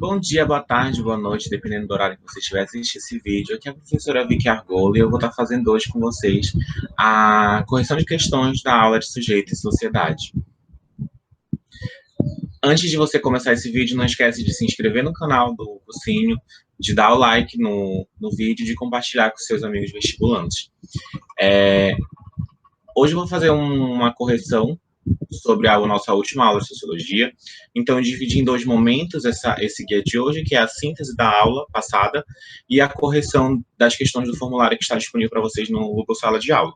Bom dia, boa tarde, boa noite, dependendo do horário que você estiver assistindo esse vídeo. Aqui é a professora Vicky Argolo e eu vou estar fazendo hoje com vocês a correção de questões da aula de sujeito e sociedade. Antes de você começar esse vídeo, não esquece de se inscrever no canal do Cursinho, de dar o like no vídeo e de compartilhar com seus amigos vestibulantes. Hoje eu vou fazer uma correção sobre a nossa última aula de Sociologia. Então, eu dividi em dois momentos esse guia de hoje, que é a síntese da aula passada e a correção das questões do formulário que está disponível para vocês no Google Sala de Aula.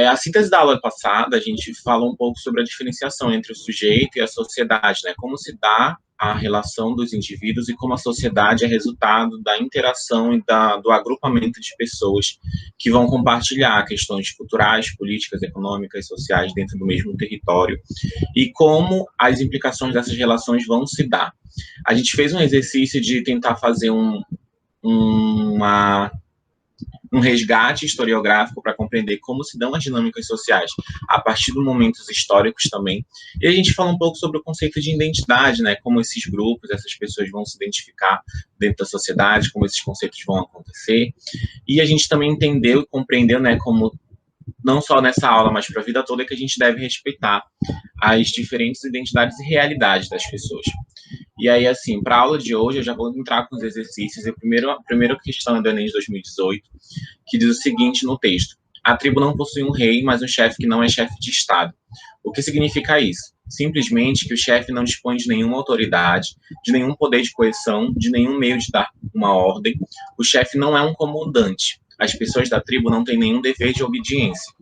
A síntese da aula passada, a gente falou um pouco sobre a diferenciação entre o sujeito e a sociedade, né? Como se dá a relação dos indivíduos e como a sociedade é resultado da interação e do agrupamento de pessoas que vão compartilhar questões culturais, políticas, econômicas, sociais dentro do mesmo território e como as implicações dessas relações vão se dar. A gente fez um exercício de tentar fazer um resgate historiográfico para compreender como se dão as dinâmicas sociais a partir de momentos históricos também. E a gente fala um pouco sobre o conceito de identidade, né? Como esses grupos, essas pessoas vão se identificar dentro da sociedade, como esses conceitos vão acontecer. E a gente também entendeu e compreendeu, né, como não só nessa aula, mas para a vida toda, que a gente deve respeitar as diferentes identidades e realidades das pessoas. E aí, assim, para a aula de hoje, eu já vou entrar com os exercícios. A primeira questão é do Enem de 2018, que diz o seguinte no texto: a tribo não possui um rei, mas um chefe que não é chefe de Estado. O que significa isso? Simplesmente que o chefe não dispõe de nenhuma autoridade, de nenhum poder de coerção, de nenhum meio de dar uma ordem. O chefe não é um comandante. As pessoas da tribo não têm nenhum dever de obediência.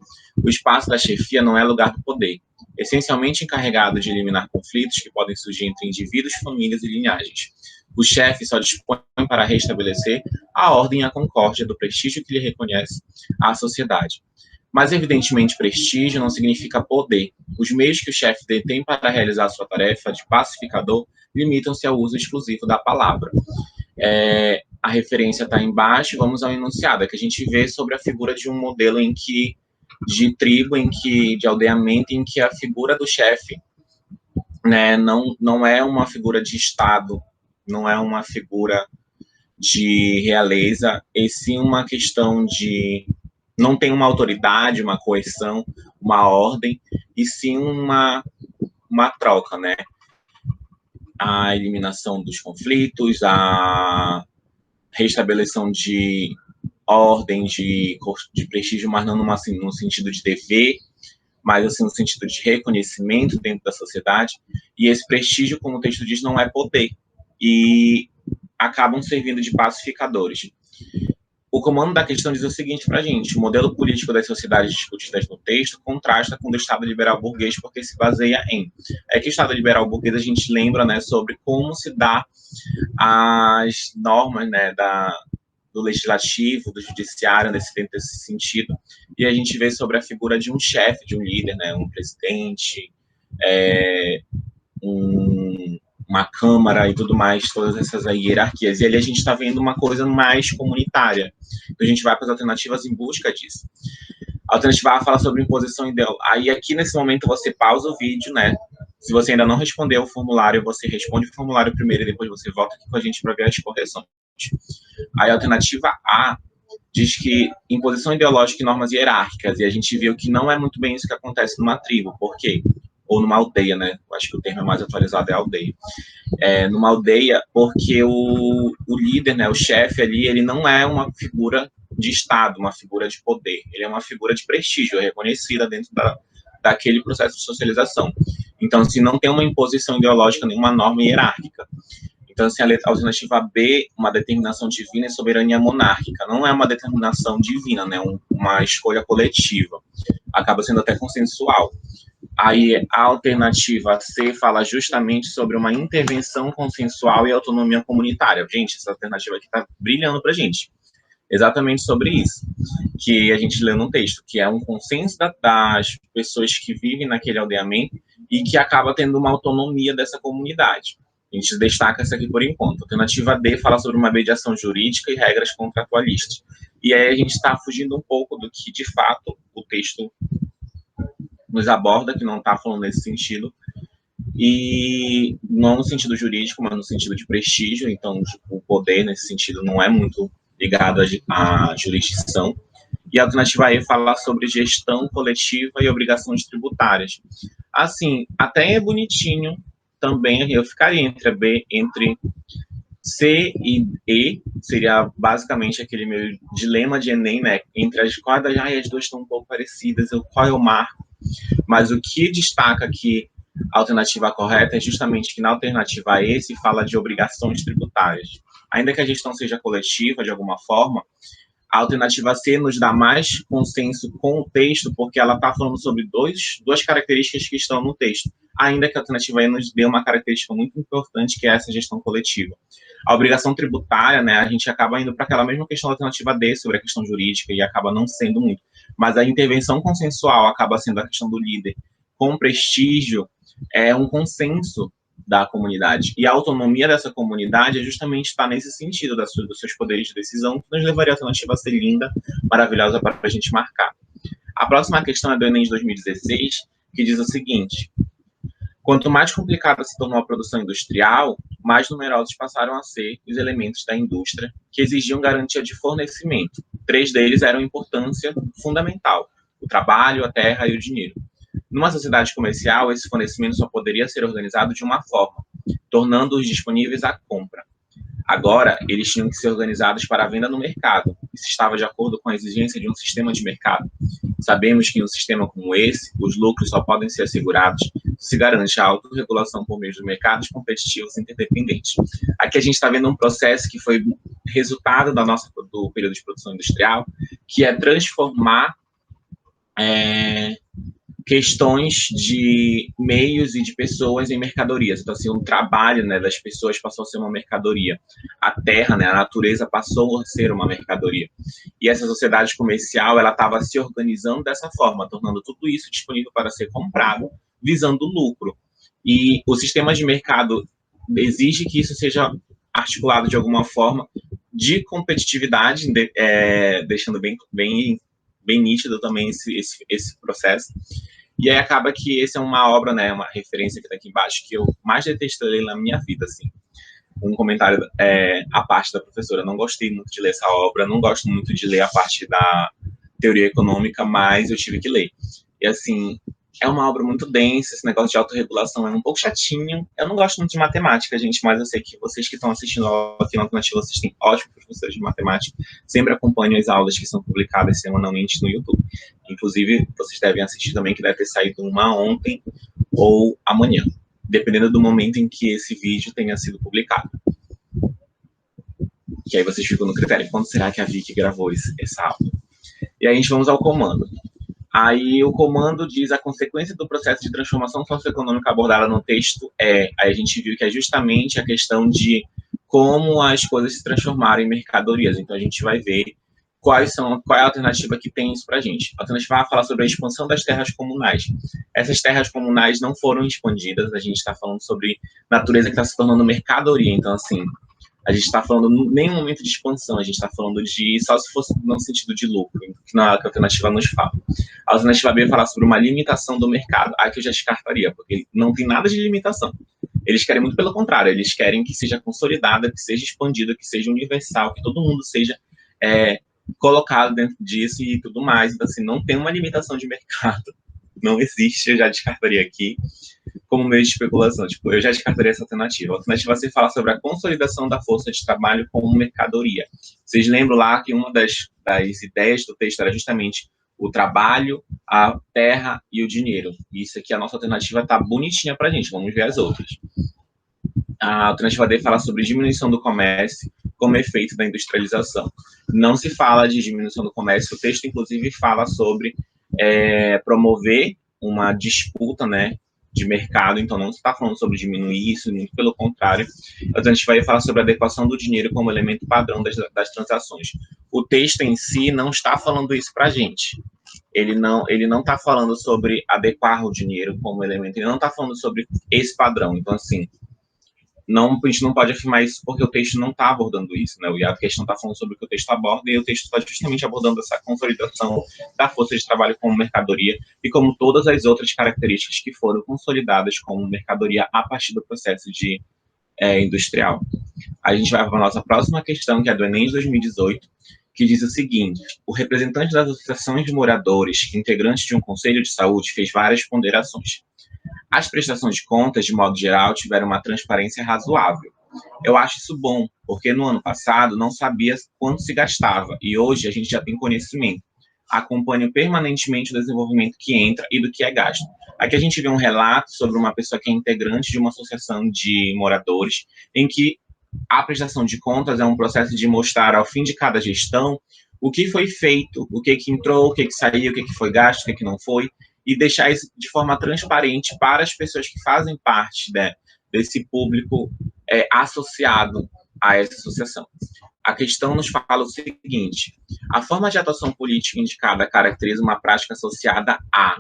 O espaço da chefia não é lugar do poder, essencialmente encarregado de eliminar conflitos que podem surgir entre indivíduos, famílias e linhagens. O chefe só dispõe para restabelecer a ordem e a concórdia do prestígio que lhe reconhece a sociedade. Mas, evidentemente, prestígio não significa poder. Os meios que o chefe detém para realizar sua tarefa de pacificador limitam-se ao uso exclusivo da palavra. A referência está embaixo, vamos ao enunciado, que a gente vê sobre a figura de um modelo de tribo, de aldeamento, em que a figura do chefe, né, não é uma figura de Estado, não é uma figura de realeza, e sim uma questão de não tem uma autoridade, uma coerção, uma ordem, e sim uma troca, né? A eliminação dos conflitos, a restabeleção de ordem, de prestígio, mas não no sentido de dever, mas assim no sentido de reconhecimento dentro da sociedade. E esse prestígio, como o texto diz, não é poder, e acabam servindo de pacificadores. O comando da questão diz o seguinte para a gente: o modelo político das sociedades discutidas no texto contrasta com o do Estado liberal burguês, porque se baseia em... que o Estado liberal burguês, a gente lembra, né, sobre como se dá as normas, né, do legislativo, do judiciário, dentro desse sentido, e a gente vê sobre a figura de um chefe, de um líder, né, um presidente, uma câmara e tudo mais, todas essas hierarquias. E ali a gente está vendo uma coisa mais comunitária. Então a gente vai para as alternativas em busca disso. A alternativa A fala sobre imposição ideal. Aí aqui nesse momento você pausa o vídeo, né? Se você ainda não respondeu o formulário, você responde o formulário primeiro e depois você volta aqui com a gente para ver as correções. Aí a alternativa A diz que imposição ideológica e normas hierárquicas, e a gente viu que não é muito bem isso que acontece numa tribo. Por quê? Ou numa aldeia, né? Eu acho que o termo mais atualizado é aldeia. Numa aldeia, porque o líder, né, o chefe ali, ele não é uma figura de Estado, uma figura de poder. Ele é uma figura de prestígio, reconhecida dentro daquele processo de socialização. Então, assim, não tem uma imposição ideológica, nenhuma norma hierárquica. Então, assim, a alternativa B, uma determinação divina e soberania monárquica. Não é uma determinação divina, né? Uma escolha coletiva. Acaba sendo até consensual. Aí, a alternativa C fala justamente sobre uma intervenção consensual e autonomia comunitária. Gente, essa alternativa aqui está brilhando para a gente. Exatamente sobre isso, que a gente lê no texto, que é um consenso das pessoas que vivem naquele aldeamento e que acaba tendo uma autonomia dessa comunidade. A gente destaca essa aqui por enquanto. A alternativa D fala sobre uma mediação jurídica e regras contratualistas. E aí a gente está fugindo um pouco do que, de fato, o texto nos aborda, que não está falando nesse sentido, e não no sentido jurídico, mas no sentido de prestígio. Então, o poder, nesse sentido, não é muito ligado à jurisdição. E a alternativa E fala sobre gestão coletiva e obrigações tributárias. Assim, até é bonitinho também, eu ficaria entre C e E, seria basicamente aquele meu dilema de Enem, né? Entre as quais as duas estão um pouco parecidas, qual é o marco? Mas o que destaca que a alternativa correta é justamente que na alternativa E se fala de obrigações tributárias. Ainda que a gestão seja coletiva, de alguma forma, a alternativa C nos dá mais consenso com o texto, porque ela está falando sobre duas características que estão no texto, ainda que a alternativa E nos dê uma característica muito importante, que é essa gestão coletiva. A obrigação tributária, né, a gente acaba indo para aquela mesma questão da alternativa D, sobre a questão jurídica, e acaba não sendo muito. Mas a intervenção consensual acaba sendo a questão do líder com prestígio, é um consenso da comunidade. E a autonomia dessa comunidade é justamente estar nesse sentido dos seus poderes de decisão, que nos levaria a alternativa a ser linda, maravilhosa para a gente marcar. A próxima questão é do Enem de 2016, que diz o seguinte: quanto mais complicada se tornou a produção industrial, mais numerosos passaram a ser os elementos da indústria que exigiam garantia de fornecimento. 3 deles eram importância fundamental: o trabalho, a terra e o dinheiro. Numa sociedade comercial, esse fornecimento só poderia ser organizado de uma forma, tornando-os disponíveis à compra. Agora, eles tinham que ser organizados para a venda no mercado. Isso estava de acordo com a exigência de um sistema de mercado. Sabemos que em um sistema como esse, os lucros só podem ser assegurados se se garante a autorregulação por meio de mercados competitivos interdependentes. Aqui a gente está vendo um processo que foi resultado do período de produção industrial, que é transformar questões de meios e de pessoas em mercadorias. Então, assim, o trabalho, né, das pessoas passou a ser uma mercadoria. A terra, né, a natureza passou a ser uma mercadoria. E essa sociedade comercial, ela estava se organizando dessa forma, tornando tudo isso disponível para ser comprado, visando lucro. E o sistema de mercado exige que isso seja articulado de alguma forma de competitividade, deixando bem nítido também esse processo. E aí acaba que esse é uma obra, né, uma referência que tá aqui embaixo, que eu mais detestei na minha vida, assim. Um comentário à parte da professora. Não gostei muito de ler essa obra, não gosto muito de ler a parte da teoria econômica, mas eu tive que ler. E, assim, é uma obra muito densa, esse negócio de autorregulação é um pouco chatinho. Eu não gosto muito de matemática, gente, mas eu sei que vocês que estão assistindo aqui na Alternativa, vocês têm ótimos professores de matemática, sempre acompanham as aulas que são publicadas semanalmente no YouTube. Inclusive, vocês devem assistir também, que deve ter saído uma ontem ou amanhã, dependendo do momento em que esse vídeo tenha sido publicado. Que aí vocês ficam no critério, quando será que a Vicky gravou essa aula? E aí a gente vamos ao comando. Aí o comando diz: a consequência do processo de transformação socioeconômica abordada no texto aí a gente viu que é justamente a questão de como as coisas se transformaram em mercadorias. Então a gente vai ver qual é a alternativa que tem isso para a gente. A alternativa vai falar sobre a expansão das terras comunais. Essas terras comunais não foram expandidas, a gente está falando sobre natureza que está se tornando mercadoria. Então, assim, a gente está falando nem um momento de expansão, a gente está falando de, só se fosse no sentido de lucro, que a alternativa nos fala. A alternativa B fala sobre uma limitação do mercado, que eu já descartaria, porque não tem nada de limitação. Eles querem muito pelo contrário, eles querem que seja consolidada, que seja expandida, que seja universal, que todo mundo seja colocado dentro disso e tudo mais. Então, assim, não tem uma limitação de mercado, não existe, eu já descartaria aqui como meio de especulação. Tipo, eu já descartaria essa alternativa. A alternativa C fala sobre a consolidação da força de trabalho como mercadoria. Vocês lembram lá que uma das ideias do texto era justamente o trabalho, a terra e o dinheiro. Isso aqui, a nossa alternativa está bonitinha para a gente. Vamos ver as outras. A alternativa D fala sobre diminuição do comércio como efeito da industrialização. Não se fala de diminuição do comércio. O texto, inclusive, fala sobre promover uma disputa, né, de mercado. Então, não se está falando sobre diminuir isso, muito pelo contrário. A gente vai falar sobre a adequação do dinheiro como elemento padrão das transações. O texto em si não está falando isso para a gente. Ele não está falando sobre adequar o dinheiro como elemento, ele não está falando sobre esse padrão. Então, assim, não, a gente não pode afirmar isso porque o texto não está abordando isso, né? A questão está falando sobre o que o texto aborda e o texto está justamente abordando essa consolidação da força de trabalho como mercadoria e como todas as outras características que foram consolidadas como mercadoria a partir do processo de industrial. A gente vai para a nossa próxima questão, que é do Enem de 2018, que diz o seguinte: o representante das associações de moradores, integrante de um conselho de saúde, fez várias ponderações. As prestações de contas, de modo geral, tiveram uma transparência razoável. Eu acho isso bom, porque no ano passado não sabia quanto se gastava, e hoje a gente já tem conhecimento. Acompanho permanentemente o desenvolvimento que entra e do que é gasto. Aqui a gente vê um relato sobre uma pessoa que é integrante de uma associação de moradores, em que a prestação de contas é um processo de mostrar ao fim de cada gestão o que foi feito, o que entrou, o que saiu, o que foi gasto, o que não foi, e deixar isso de forma transparente para as pessoas que fazem parte, né, desse público associado a essa associação. A questão nos fala o seguinte: a forma de atuação política indicada caracteriza uma prática associada a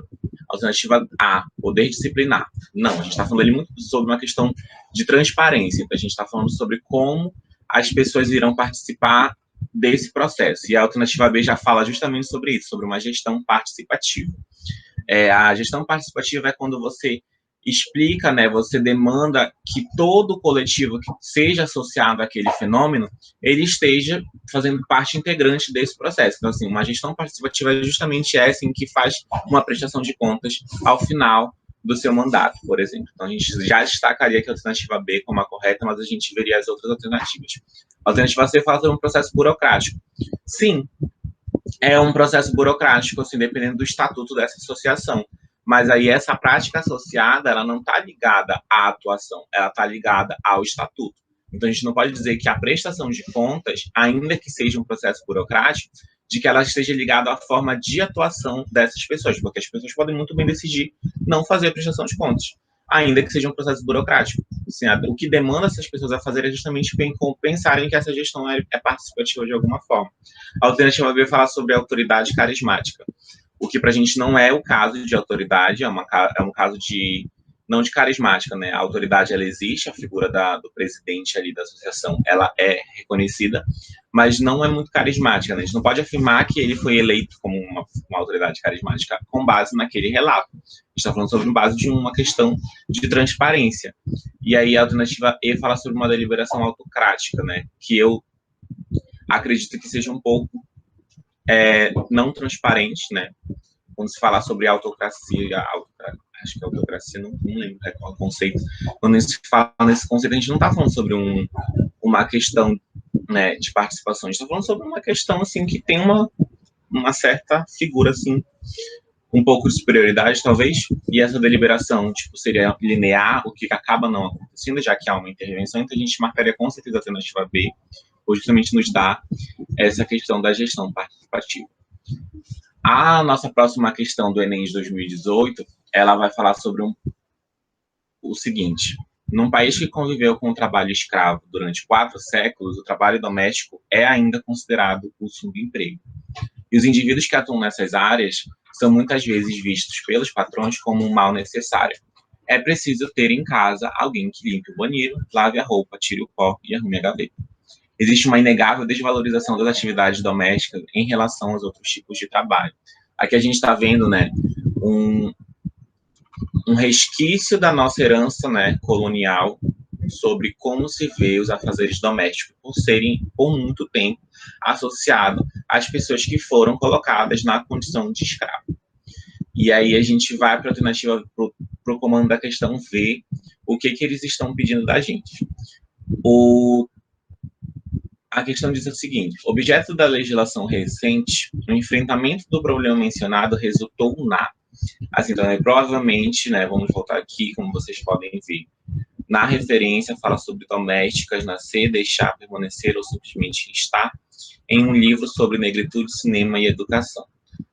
alternativa A, poder disciplinar. Não, a gente está falando ali muito sobre uma questão de transparência. Então, a gente está falando sobre como as pessoas irão participar desse processo. E a alternativa B já fala justamente sobre isso, sobre uma gestão participativa. A gestão participativa é quando você explica, né, você demanda que todo o coletivo que seja associado àquele fenômeno, ele esteja fazendo parte integrante desse processo. Então, assim, uma gestão participativa é justamente essa em que faz uma prestação de contas ao final do seu mandato, por exemplo. Então, a gente já destacaria que a alternativa B como a correta, mas a gente veria as outras alternativas. A alternativa C fala sobre um processo burocrático. Sim, é um processo burocrático, assim, dependendo do estatuto dessa associação. Mas aí essa prática associada, ela não está ligada à atuação, ela está ligada ao estatuto. Então, a gente não pode dizer que a prestação de contas, ainda que seja um processo burocrático, de que ela esteja ligada à forma de atuação dessas pessoas, porque as pessoas podem muito bem decidir não fazer a prestação de contas, ainda que seja um processo burocrático. Assim, o que demanda essas pessoas a fazer é justamente pensarem que essa gestão é participativa de alguma forma. A alternativa B fala sobre a autoridade carismática, o que para a gente não é o caso de autoridade, é um caso de não de carismática, né? A autoridade, ela existe, a figura do presidente ali da associação, ela é reconhecida, mas não é muito carismática, né? A gente não pode afirmar que ele foi eleito como uma autoridade carismática com base naquele relato. A gente está falando sobre base de uma questão de transparência. E aí a alternativa E fala sobre uma deliberação autocrática, né? Que eu acredito que seja um pouco não transparente, né? Quando se fala sobre autocracia, acho que é autocracia, não lembro qual é o conceito. Quando se fala nesse conceito, a gente não está falando sobre uma questão, né, de participação, a gente está falando sobre uma questão assim que tem uma certa figura assim, um pouco de superioridade, talvez, e essa deliberação tipo, seria linear, o que acaba não acontecendo, já que há uma intervenção, então a gente marcaria com certeza a alternativa B, ou justamente nos dá essa questão da gestão participativa. A nossa próxima questão do Enem de 2018, ela vai falar sobre o seguinte: num país que conviveu com o trabalho escravo durante 4 séculos, o trabalho doméstico é ainda considerado o subemprego. E os indivíduos que atuam nessas áreas são muitas vezes vistos pelos patrões como um mal necessário. É preciso ter em casa alguém que limpe o banheiro, lave a roupa, tire o pó e arrume a gaveta. Existe uma inegável desvalorização das atividades domésticas em relação aos outros tipos de trabalho. Aqui a gente está vendo, né, um resquício da nossa herança, né, colonial sobre como se vê os afazeres domésticos por serem, por muito tempo, associados às pessoas que foram colocadas na condição de escravo. E aí a gente vai para a alternativa, para o comando da questão ver o que eles estão pedindo da gente. A questão diz o seguinte: objeto da legislação recente, o enfrentamento do problema mencionado resultou assim, então, provavelmente, né, vamos voltar aqui, como vocês podem ver, na referência fala sobre domésticas, nascer, deixar, permanecer ou simplesmente estar, em um livro sobre negritude, cinema e educação.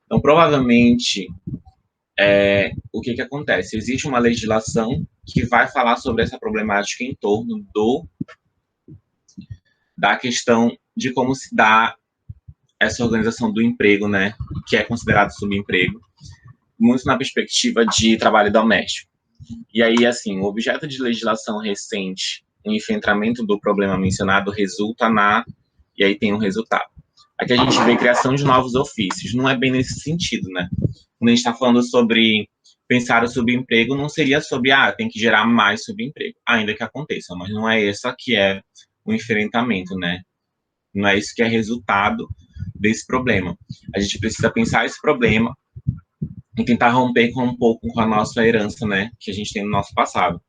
Então, provavelmente, o que acontece? Existe uma legislação que vai falar sobre essa problemática em torno da questão de como se dá essa organização do emprego, né, que é considerado subemprego, muito na perspectiva de trabalho doméstico. E aí, assim, o objeto de legislação recente o enfrentamento do problema mencionado resulta na... E aí tem um resultado. Aqui a gente vê criação de novos ofícios. Não é bem nesse sentido, né? Quando a gente está falando sobre pensar o subemprego, não seria sobre, tem que gerar mais subemprego, ainda que aconteça, mas não é essa que é o enfrentamento, né? Não é isso que é resultado desse problema. A gente precisa pensar esse problema e tentar romper com um pouco com a nossa herança, né? Que a gente tem no nosso passado,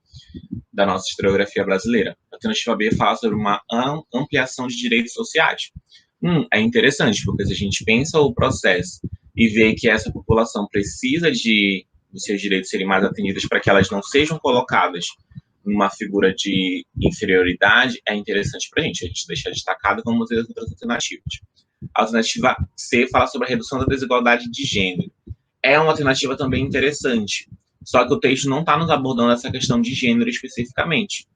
da nossa historiografia brasileira. A alternativa B fala sobre uma ampliação de direitos sociais. É interessante, porque se a gente pensa o processo e vê que essa população precisa de seus direitos serem mais atendidos para que elas não sejam colocadas numa figura de inferioridade, é interessante para a gente deixar destacado como uma das outras alternativas. A alternativa C fala sobre a redução da desigualdade de gênero. É uma alternativa também interessante, só que o texto não está nos abordando essa questão de gênero especificamente.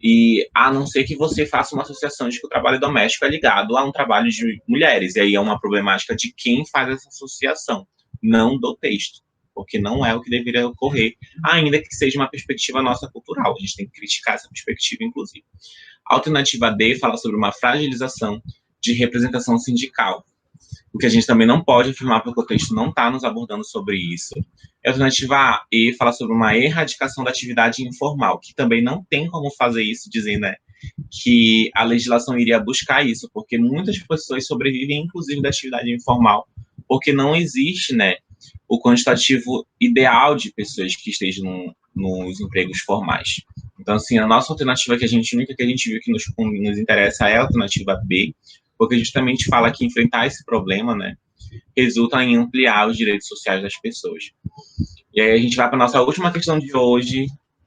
E a não ser que você faça uma associação de que o trabalho doméstico é ligado a um trabalho de mulheres, e aí é uma problemática de quem faz essa associação, não do texto, porque não é o que deveria ocorrer, ainda que seja uma perspectiva nossa cultural. A gente tem que criticar essa perspectiva, inclusive. A alternativa D fala sobre uma fragilização de representação sindical, o que a gente também não pode afirmar, porque o texto não está nos abordando sobre isso. A alternativa E fala sobre uma erradicação da atividade informal, que também não tem como fazer isso, dizendo, né, que a legislação iria buscar isso, porque muitas pessoas sobrevivem, inclusive, da atividade informal, porque não existe, né, o quantitativo ideal de pessoas que estejam nos empregos formais. Então, assim, a nossa alternativa única que a gente viu que nos interessa é a alternativa B, porque justamente fala que enfrentar esse problema, né, resulta em ampliar os direitos sociais das pessoas. E aí a gente vai para a nossa última questão de hoje.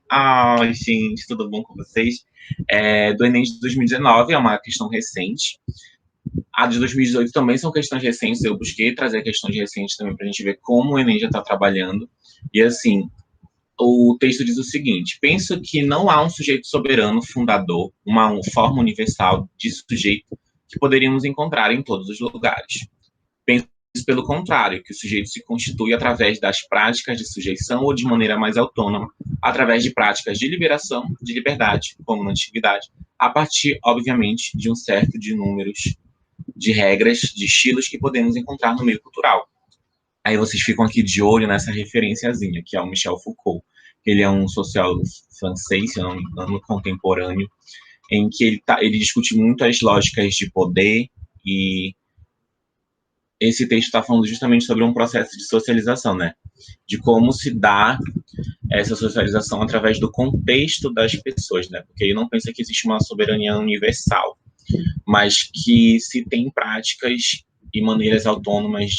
Ai, gente, tudo bom com vocês? Do Enem de 2019, é uma questão recente. A de 2018 também são questões recentes, eu busquei trazer questões recentes também para a gente ver como o Enem já está trabalhando. E assim, o texto diz o seguinte: penso que não há um sujeito soberano fundador, uma forma universal de sujeito que poderíamos encontrar em todos os lugares. Penso, pelo contrário, que o sujeito se constitui através das práticas de sujeição ou de maneira mais autônoma, através de práticas de liberação, de liberdade, como na antiguidade, a partir, obviamente, de um certo de números, de regras, de estilos que podemos encontrar no meio cultural. Aí vocês ficam aqui de olho nessa referenciazinha, que é o Michel Foucault. Ele é um sociólogo francês, se não me engano, contemporâneo, em que ele discute muito as lógicas de poder, e esse texto está falando justamente sobre um processo de socialização, né? De como se dá essa socialização através do contexto das pessoas, né? Porque ele não pensa que existe uma soberania universal, mas que se tem práticas e maneiras autônomas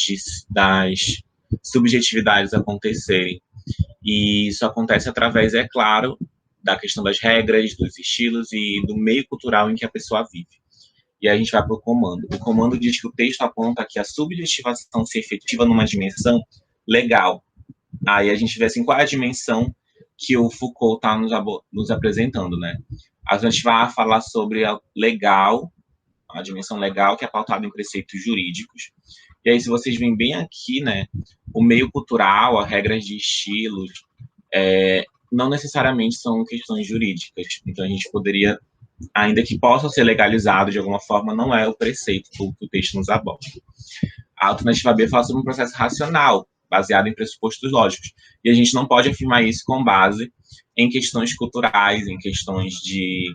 das subjetividades acontecerem. E isso acontece através, é claro, da questão das regras, dos estilos e do meio cultural em que a pessoa vive. E aí a gente vai para o comando. O comando diz que o texto aponta que a subjetivação se efetiva numa dimensão legal. Aí a gente vê assim, qual é a dimensão que o Foucault está nos apresentando, né? A gente vai falar sobre a legal, a dimensão legal, que é pautada em preceitos jurídicos. E aí, se vocês veem bem aqui, né, o meio cultural, as regras de estilos, não necessariamente são questões jurídicas. Então, a gente poderia, ainda que possa ser legalizado de alguma forma, não é o preceito que o texto nos aborda. A alternativa B fala sobre um processo racional, baseado em pressupostos lógicos. E a gente não pode afirmar isso com base em questões culturais, em questões de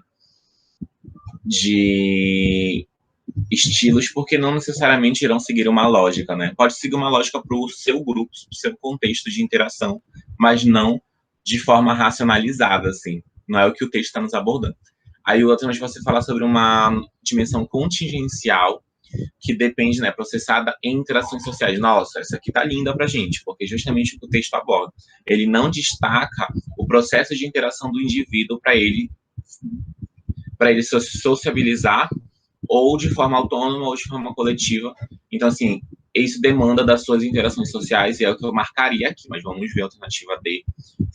estilos, porque não necessariamente irão seguir uma lógica, né? Pode seguir uma lógica para o seu grupo, para o seu contexto de interação, mas não de forma racionalizada, assim. Não é o que o texto está nos abordando. Aí o outro, você fala sobre uma dimensão contingencial, que depende, né, processada em interações sociais. Nossa, essa aqui tá linda pra gente, porque justamente o que o texto aborda. Ele não destaca o processo de interação do indivíduo para ele se sociabilizar, ou de forma autônoma ou de forma coletiva. Então, assim, isso demanda das suas interações sociais, e é o que eu marcaria aqui, mas vamos ver a alternativa D.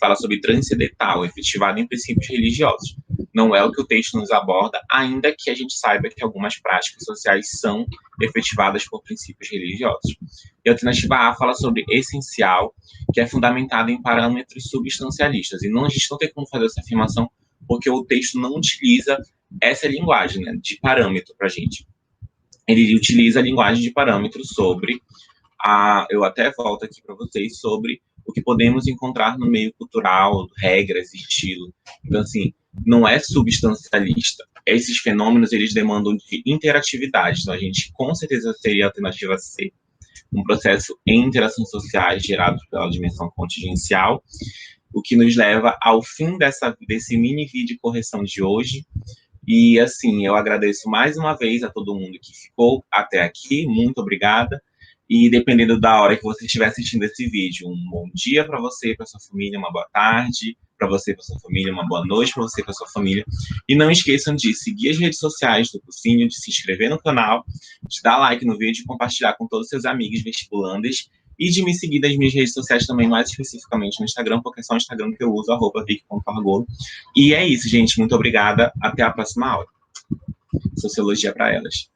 Fala sobre transcendental, efetivado em princípios religiosos. Não é o que o texto nos aborda, ainda que a gente saiba que algumas práticas sociais são efetivadas por princípios religiosos. E a alternativa A fala sobre essencial, que é fundamentada em parâmetros substancialistas. E não, a gente não tem como fazer essa afirmação, porque o texto não utiliza essa linguagem, né, de parâmetro para a gente. Ele utiliza a linguagem de parâmetro sobre eu até volto aqui para vocês sobre o que podemos encontrar no meio cultural, regras e estilo. Então, assim, não é substancialista. Esses fenômenos, eles demandam de interatividade. Então, a gente, com certeza, seria a alternativa C, um processo em interações sociais gerado pela dimensão contingencial, o que nos leva ao fim desse mini vídeo correção de hoje. E, assim, eu agradeço mais uma vez a todo mundo que ficou até aqui. Muito obrigada. E dependendo da hora que você estiver assistindo esse vídeo, um bom dia para você, para sua família, uma boa tarde para você, para sua família, uma boa noite para você, para sua família. E não esqueçam de seguir as redes sociais do cursinho, de se inscrever no canal, de dar like no vídeo, compartilhar com todos os seus amigos vestibulandes e de me seguir nas minhas redes sociais também, mais especificamente no Instagram, porque é só o Instagram que eu uso, @vic.argolo. E é isso, gente. Muito obrigada. Até a próxima aula. Sociologia para elas.